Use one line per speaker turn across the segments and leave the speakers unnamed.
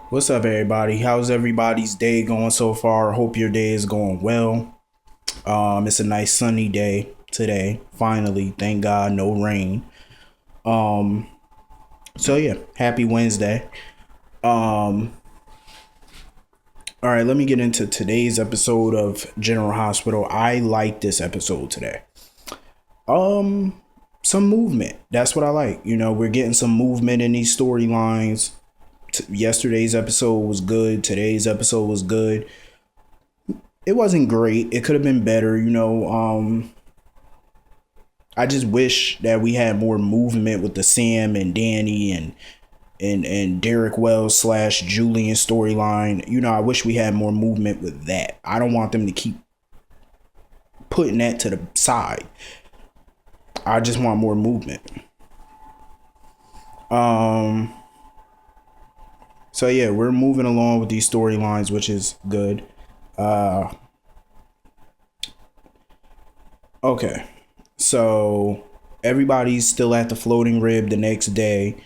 What's up, everybody? How's everybody's day going so far? Hope your day is going well. It's a nice sunny day today. Finally, thank God, no rain. Um, so yeah, happy Wednesday. Um, all right, let me get into today's episode of General Hospital. I like this episode today. Um, some movement. That's what I like. We're getting some movement in these storylines. Yesterday's episode was good. Today's episode was good. It wasn't great. It could have been better. I just wish that we had more movement with the Sam and Danny and Derek Wells slash Julian storyline. I wish we had more movement with that. I don't want them to keep putting that to the side. I just want more movement. Um. So yeah, we're moving along with these storylines, which is good. Uh. Okay. So everybody's still at the floating rib the next day.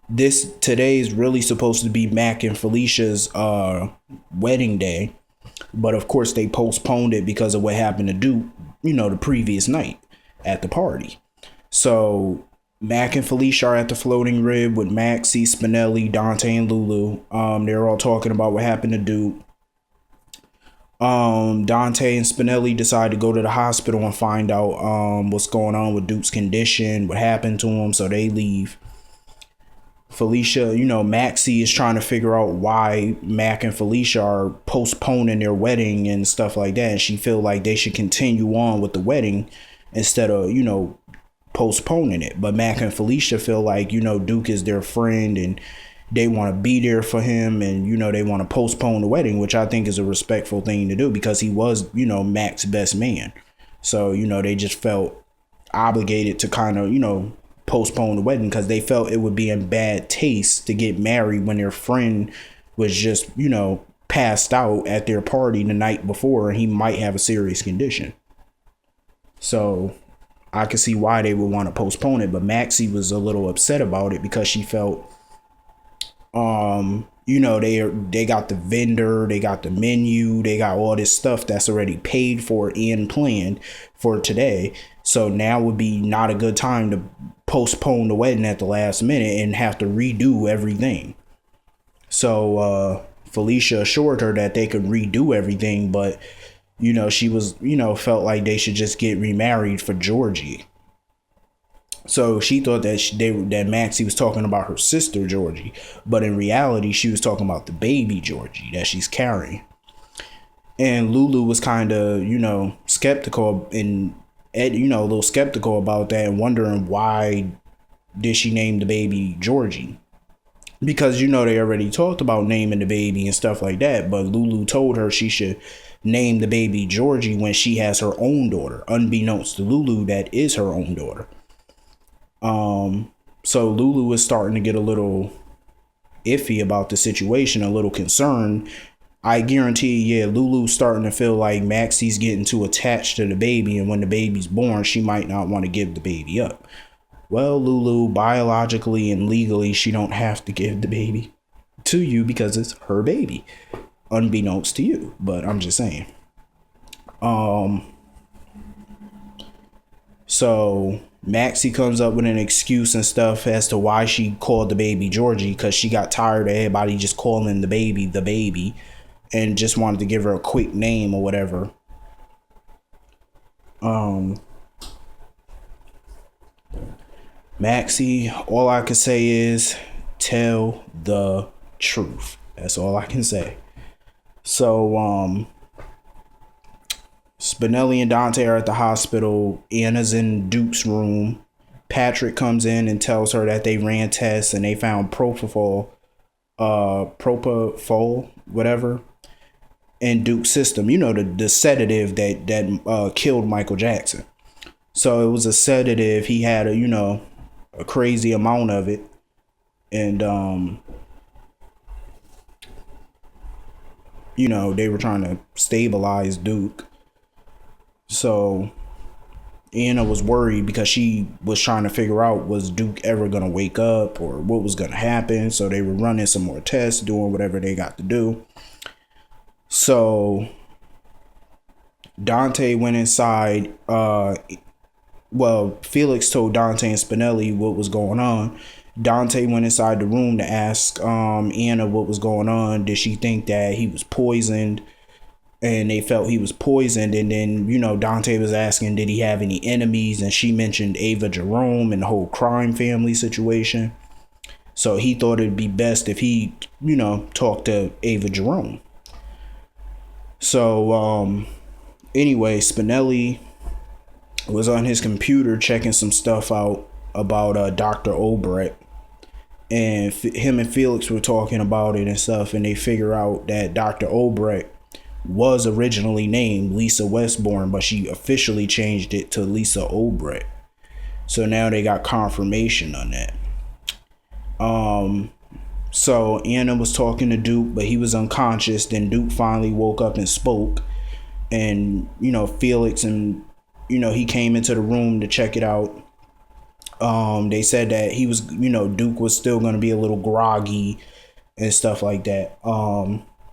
This today is really supposed to be Mac and Felicia's wedding day, but of course they postponed it because of what happened to Duke, the previous night at the party. So Mac and Felicia are at the floating rib with Maxie, Spinelli, Dante, and Lulu. They're all talking about what happened to Duke. Dante and Spinelli decide to go to the hospital and find out what's going on with Duke's condition, what happened to him, so they leave. Felicia, Maxie is trying to figure out why Mac and Felicia are postponing their wedding and stuff like that. And she feel like they should continue on with the wedding instead of, postponing it. But Mac and Felicia feel like, Duke is their friend and they want to be there for him and, they want to postpone the wedding, which I think is a respectful thing to do because he was, Mac's best man. So, they just felt obligated to kind of, postpone the wedding because they felt it would be in bad taste to get married when their friend was just, passed out at their party the night before and he might have a serious condition. So I could see why they would want to postpone it, but Maxie was a little upset about it because she felt they got the vendor, they got the menu, they got all this stuff that's already paid for and planned for today. So now would be not a good time to postpone the wedding at the last minute and have to redo everything. So Felicia assured her that they could redo everything, but she was felt like they should just get remarried for Georgie. So she thought that Maxie was talking about her sister Georgie, but in reality she was talking about the baby Georgie that she's carrying. And Lulu was kind of skeptical and a little skeptical about that and wondering why did she name the baby Georgie, because they already talked about naming the baby and stuff like that, but Lulu told her she should name the baby Georgie when she has her own daughter, unbeknownst to Lulu that is her own daughter. So Lulu was starting to get a little iffy about the situation, a little concerned. I guarantee, Lulu's starting to feel like Maxie's getting too attached to the baby, and when the baby's born, she might not want to give the baby up. Well, Lulu, biologically and legally, she don't have to give the baby to you because it's her baby, unbeknownst to you. But I'm just saying. So Maxie comes up with an excuse and stuff as to why she called the baby Georgie, because she got tired of everybody just calling the baby, and just wanted to give her a quick name or whatever. Maxie, all I can say is tell the truth. That's all I can say. So, Spinelli and Dante are at the hospital. Anna's in Duke's room. Patrick comes in and tells her that they ran tests and they found propofol, whatever, in Duke's system. The sedative that killed Michael Jackson. So it was a sedative. He had a crazy amount of it, and they were trying to stabilize Duke. So Anna was worried because she was trying to figure out, was Duke ever gonna wake up or what was gonna happen. So they were running some more tests, doing whatever they got to do. So Dante went inside. Felix told Dante and Spinelli what was going on. Dante went inside the room to ask Anna what was going on. Did she think that he was poisoned? And they felt he was poisoned. And then, Dante was asking, did he have any enemies? And she mentioned Ava Jerome and the whole crime family situation. So he thought it'd be best if he, talked to Ava Jerome. So, anyway, Spinelli was on his computer checking some stuff out about Dr. Obrecht. And him and Felix were talking about it and stuff. And they figure out that Dr. Obrecht was originally named Lisa Westbourne, but she officially changed it to Lisa Obrecht. So now they got confirmation on that. So Anna was talking to Duke, but he was unconscious. Then Duke finally woke up and spoke. And, Felix and, he came into the room to check it out. They said that he was, Duke was still going to be a little groggy and stuff like that.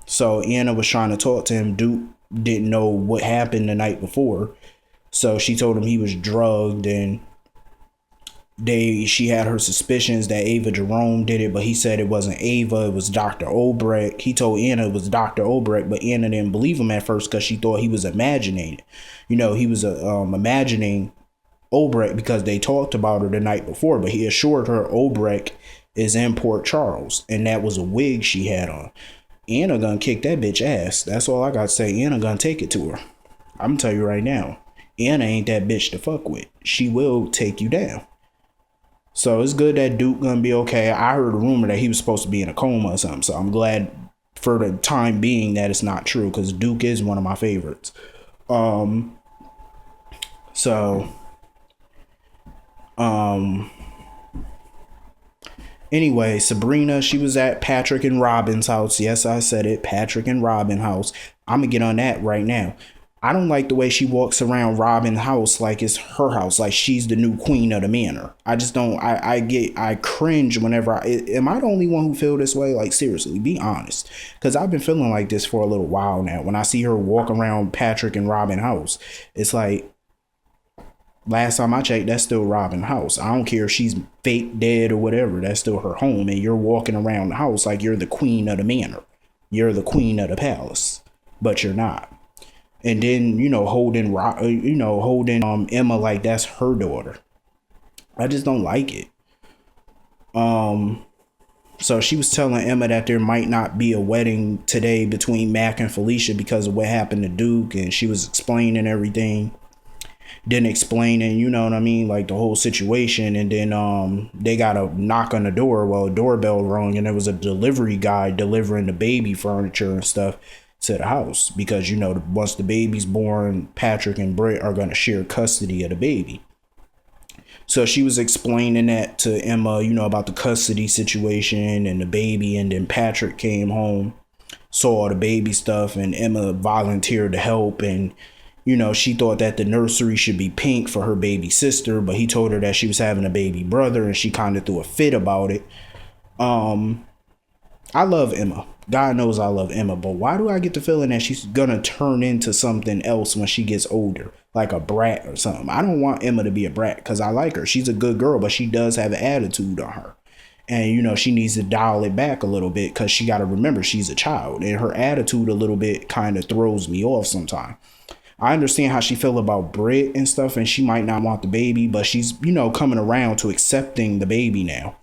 So Anna was trying to talk to him. Duke didn't know what happened the night before. So she told him he was drugged, and she had her suspicions that Ava Jerome did it, but he said it wasn't Ava, it was Dr. Obrecht. He told Anna it was Dr. Obrecht, but Anna didn't believe him at first because she thought he was imagining it. He was imagining Obrecht because they talked about her the night before, but he assured her Obrecht is in Port Charles, and that was a wig she had on. Anna gonna kick that bitch ass. That's all I gotta say. Anna gonna take it to her. I'm gonna tell you right now, Anna ain't that bitch to fuck with. She will take you down. So it's good that Duke gonna be okay. I heard a rumor that he was supposed to be in a coma or something. So I'm glad for the time being that it's not true, because Duke is one of my favorites. Anyway, Sabrina, she was at Patrick and Robin's house. Yes, I said it. Patrick and Robin house. I'm going to get on that right now. I don't like the way she walks around Robin's house like it's her house, like she's the new queen of the manor. I just don't, I cringe whenever am I the only one who feel this way? Like, seriously, be honest. Because I've been feeling like this for a little while now. When I see her walk around Patrick and Robin's house, it's like, last time I checked, that's still Robin's house. I don't care if she's fake dead or whatever. That's still her home. And you're walking around the house like you're the queen of the manor. You're the queen of the palace. But you're not. And then, holding Emma like that's her daughter. I just don't like it. So she was telling Emma that there might not be a wedding today between Mac and Felicia because of what happened to Duke. And she was explaining everything. Then explaining, like the whole situation. And then they got a knock on the door. Well, a doorbell rang, and there was a delivery guy delivering the baby furniture and stuff to the house. Because, once the baby's born, Patrick and Britt are going to share custody of the baby. So she was explaining that to Emma, about the custody situation and the baby. And then Patrick came home, saw all the baby stuff, and Emma volunteered to help. And she thought that the nursery should be pink for her baby sister, but he told her that she was having a baby brother, and she kind of threw a fit about it. I love Emma. God knows I love Emma, but why do I get the feeling that she's gonna turn into something else when she gets older, like a brat or something? I don't want Emma to be a brat because I like her. She's a good girl, but she does have an attitude on her. And, she needs to dial it back a little bit because she got to remember she's a child, and her attitude a little bit kind of throws me off sometimes. I understand how she feel about Britt and stuff, and she might not want the baby, but she's, coming around to accepting the baby now.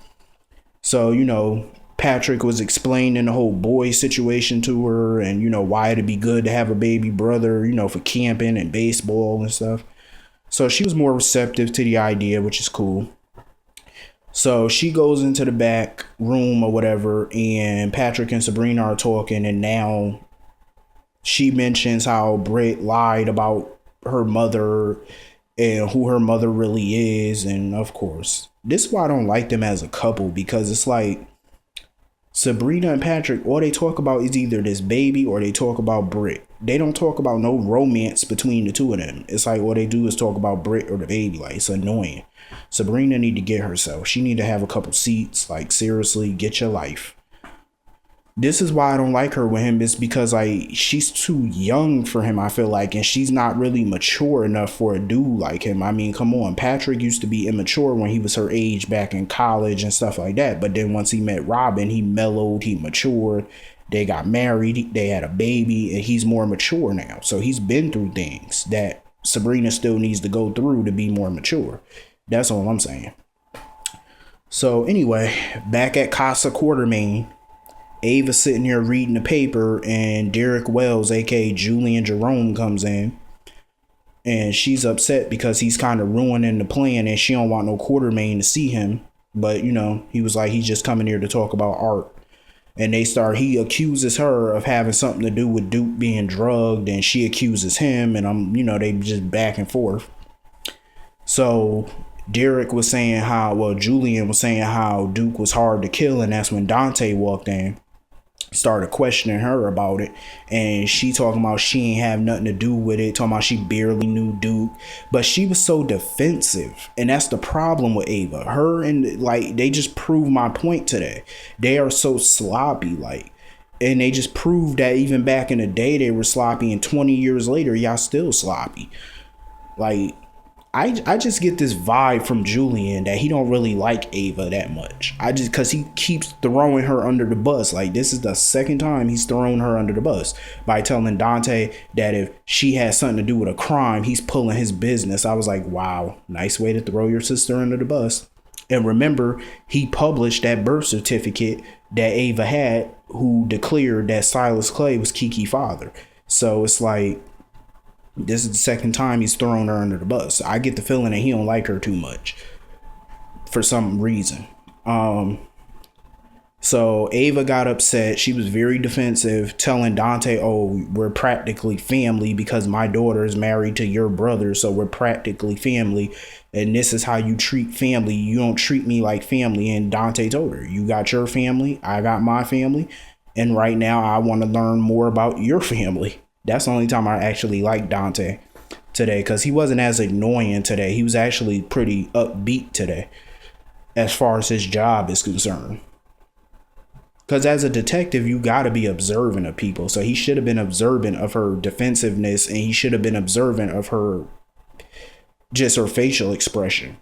So, Patrick was explaining the whole boy situation to her and, why it'd be good to have a baby brother, for camping and baseball and stuff. So she was more receptive to the idea, which is cool. So she goes into the back room or whatever, and Patrick and Sabrina are talking, and now she mentions how Britt lied about her mother and who her mother really is. And of course, this is why I don't like them as a couple, because it's like Sabrina and Patrick, all they talk about is either this baby or they talk about Britt. they don't talk about no romance between the two of them. It's like all they do is talk about Britt or the baby. Like, it's annoying. Sabrina need to get herself. She need to have a couple seats. Like, seriously, get your life. This is why I don't like her with him. It's because like she's too young for him, I feel like, and she's not really mature enough for a dude like him. I mean, come on. Patrick used to be immature when he was her age back in college and stuff like that. But then once he met Robin, he mellowed, he matured. They got married, they had a baby, and he's more mature now. So he's been through things that Sabrina still needs to go through to be more mature. That's all I'm saying. So anyway, back at Casa Quartermain, Ava's sitting here reading the paper, and Derek Wells, aka Julian Jerome, comes in, and she's upset because he's kind of ruining the plan, and she don't want no Quartermain to see him. But you know, he was like, he's just coming here to talk about art. And he accuses her of having something to do with Duke being drugged, and she accuses him, and they just back and forth. So Julian was saying how Duke was hard to kill, and that's when Dante walked in, started questioning her about it, and she talking about she ain't have nothing to do with it, talking about she barely knew Duke, but she was so defensive, and that's the problem with Ava. Her and like they just proved my point today. They are so sloppy, like, and they just proved that even back in the day they were sloppy, and 20 years later y'all still sloppy. Like, I just get this vibe from Julian that he don't really like Ava that much. Because he keeps throwing her under the bus. Like, this is the second time he's thrown her under the bus by telling Dante that if she has something to do with a crime, he's pulling his business. I was like, wow, nice way to throw your sister under the bus. And remember, he published that birth certificate that Ava had, who declared that Silas Clay was Kiki's father. So it's like, this is the second time he's thrown her under the bus. I get the feeling that he don't like her too much for some reason. So Ava got upset. She was very defensive, telling Dante, oh, we're practically family because my daughter is married to your brother. So we're practically family. And this is how you treat family. You don't treat me like family. And Dante told her, you got your family. I got my family. And right now I want to learn more about your family. That's the only time I actually liked Dante today, because he wasn't as annoying today. He was actually pretty upbeat today as far as his job is concerned. Because as a detective, you got to be observant of people. So he should have been observant of her defensiveness, and he should have been observant of her facial expression.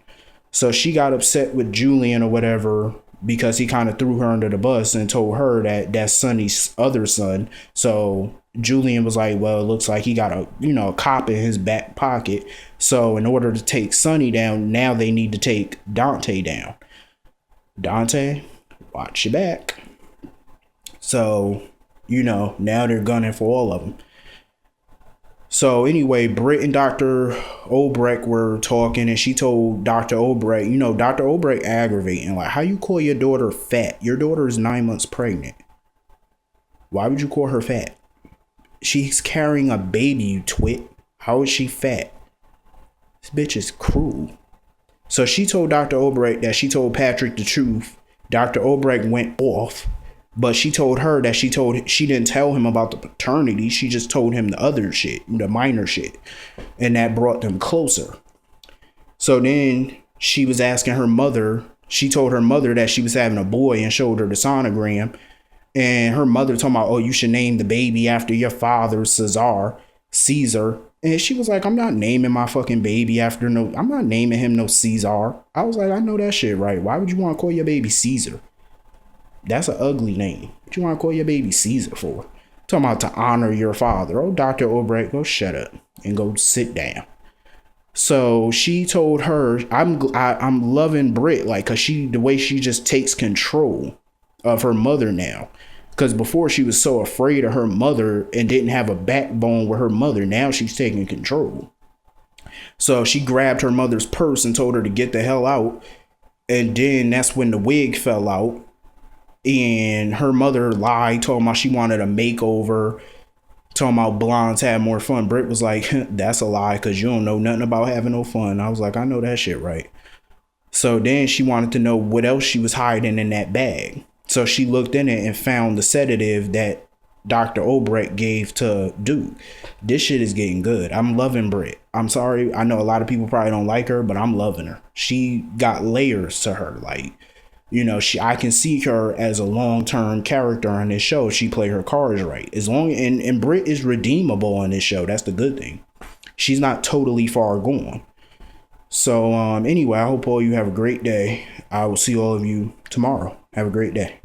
So she got upset with Julian or whatever, because he kind of threw her under the bus and told her that that's Sonny's other son. So Julian was like, well, it looks like he got a cop in his back pocket. So in order to take Sonny down, now they need to take Dante down. Dante, watch your back. So, now they're gunning for all of them. So anyway, Britt and Dr. Obrecht were talking, and she told Dr. Obrecht, Dr. Obrecht aggravating. Like, how you call your daughter fat? Your daughter is 9 months pregnant. Why would you call her fat? She's carrying a baby, you twit. How is she fat? This bitch is cruel. So she told Dr. Obrecht that she told Patrick the truth. Dr. Obrecht went off. But she told her that she didn't tell him about the paternity. She just told him the other shit, the minor shit. And that brought them closer. So then she was asking her mother. She told her mother that she was having a boy and showed her the sonogram. And her mother told me, oh, you should name the baby after your father, Caesar. And she was like, I'm not naming my fucking baby I'm not naming him no Caesar. I was like, I know that shit right. Why would you want to call your baby Caesar? That's an ugly name. What you want to call your baby Caesar for? Talking about to honor your father. Oh, Dr. Obrecht, go shut up and go sit down. So she told her, I'm loving Britt, like, cause the way she just takes control of her mother now. Cause before she was so afraid of her mother and didn't have a backbone with her mother. Now she's taking control. So she grabbed her mother's purse and told her to get the hell out. And then that's when the wig fell out. And her mother lied, told me she wanted a makeover, talking about blondes had more fun. Britt was like, that's a lie, because you don't know nothing about having no fun. I was like, I know that shit right. So then she wanted to know what else she was hiding in that bag. So she looked in it and found the sedative that Dr. Obrecht gave to Duke. This shit is getting good. I'm loving Britt. I'm sorry. I know a lot of people probably don't like her, but I'm loving her. She got layers to her. Like, you know, I can see her as a long-term character on this show if she play her cards right. As long and Britt is redeemable on this show. That's the good thing. She's not totally far gone. So anyway, I hope all you have a great day. I will see all of you tomorrow. Have a great day.